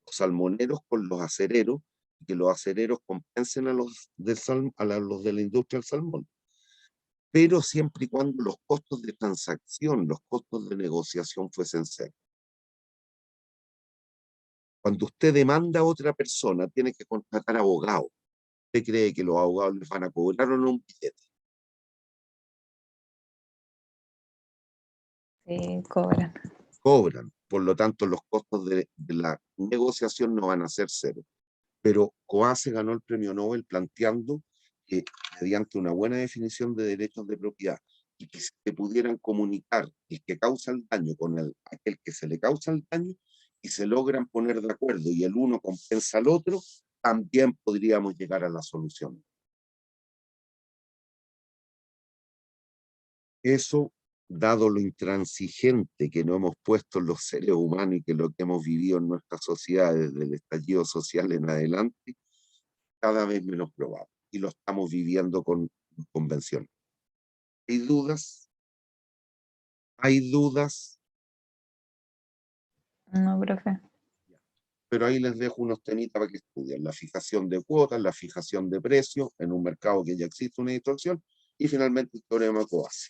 los salmoneros con los acereros y que los acereros compensen a los de la industria del salmón. Pero siempre y cuando los costos de transacción, los costos de negociación fuesen serios. Cuando usted demanda a otra persona, tiene que contratar abogados. ¿Usted cree que los abogados les van a cobrar o no un billete? Sí, cobran. Cobran. Por lo tanto, los costos de la negociación no van a ser cero. Pero Coase ganó el premio Nobel planteando que mediante una buena definición de derechos de propiedad y que se pudieran comunicar el que causa el daño con aquel que se le causa el daño y se logran poner de acuerdo y el uno compensa al otro, también podríamos llegar a la solución. Eso, dado lo intransigente que nos hemos puesto los seres humanos y que lo que hemos vivido en nuestra sociedad desde el estallido social en adelante, cada vez menos probable. Y lo estamos viviendo con convención. ¿Hay dudas? ¿Hay dudas? No, profe. Pero ahí les dejo unos temitas para que estudien. La fijación de cuotas, la fijación de precios en un mercado que ya existe una distorsión y finalmente el teorema de Coase.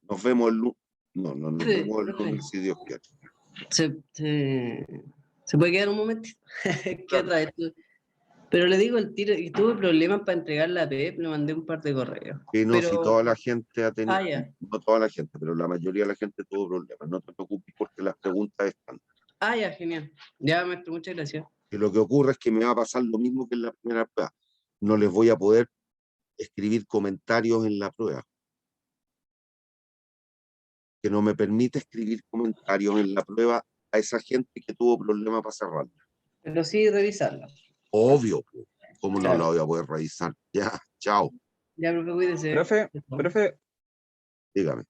Nos vemos el lunes. No, no nos Sí, vemos el profe. lunes si Dios quiere. ¿Se puede quedar un momentito? ¿Qué otra vez? Pero le digo el tiro, y tuve problemas para entregar la PEP, le mandé un par de correos. Que no, si Pero, toda la gente ha tenido, ya. no toda la gente, pero la mayoría de la gente tuvo problemas. No te preocupes porque las preguntas están. Ya, genial. Ya, maestro, muchas gracias. Que lo que ocurre es que me va a pasar lo mismo que en la primera prueba. No les voy a poder escribir comentarios en la prueba. Que no me permite escribir comentarios en la prueba a esa gente que tuvo problemas para cerrarla. Pero sí revisarla. Obvio, pues. ¿Cómo no Claro. la voy a poder revisar? Ya, chao. Ya, profe, cuídese. Profe, Dígame.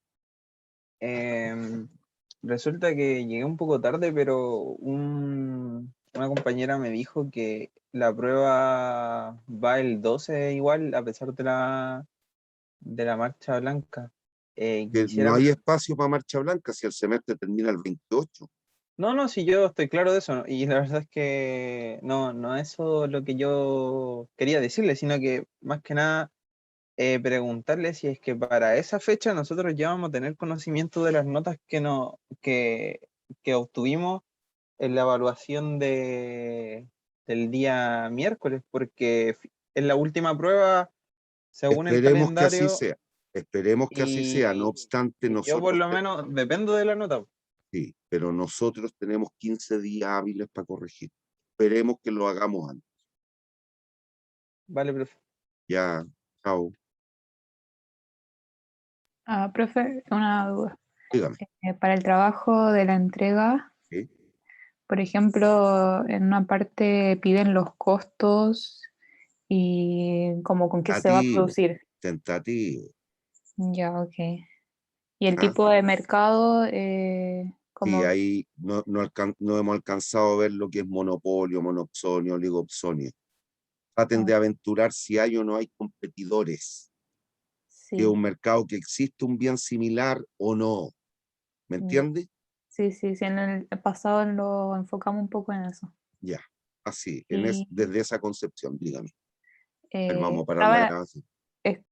resulta que llegué un poco tarde, pero una compañera me dijo que la prueba va el 12 igual, a pesar de la marcha blanca. Que Quisiera... no hay espacio para marcha blanca si el semestre termina el 28. No, sí, yo estoy claro de eso, ¿no? Y la verdad es que no es eso lo que yo quería decirle, sino que más que nada preguntarle si es que para esa fecha nosotros ya vamos a tener conocimiento de las notas que obtuvimos en la evaluación del día miércoles, porque en la última prueba, según el Esperemos que así calendario, sea. Esperemos que así sea, no Y- obstante, y yo nosotros por lo menos dependo de la nota. sí, pero nosotros tenemos 15 días hábiles para corregir. Esperemos que lo hagamos antes. Vale, profe. Ya, chao, Ah, profe, una duda. dígame. Para el trabajo de la entrega, ¿Sí? por ejemplo, en una parte piden los costos y como con qué se va a Tentativo, producir. tentativo. Ya, ok. Y el ¿Ah? tipo de mercado, Sí, como, ahí no hemos alcanzado a ver lo que es monopolio, monopsonio, oligopsonio. Traten ah, de aventurar si hay o no hay competidores, que es sí, un mercado que existe un bien similar o no. ¿Me ya. entiende? Sí, sí, sí, en el pasado lo enfocamos un poco en eso. Ya, así, Y desde esa concepción, dígame. A ver, eh, vamos a parar la estaba, grabación.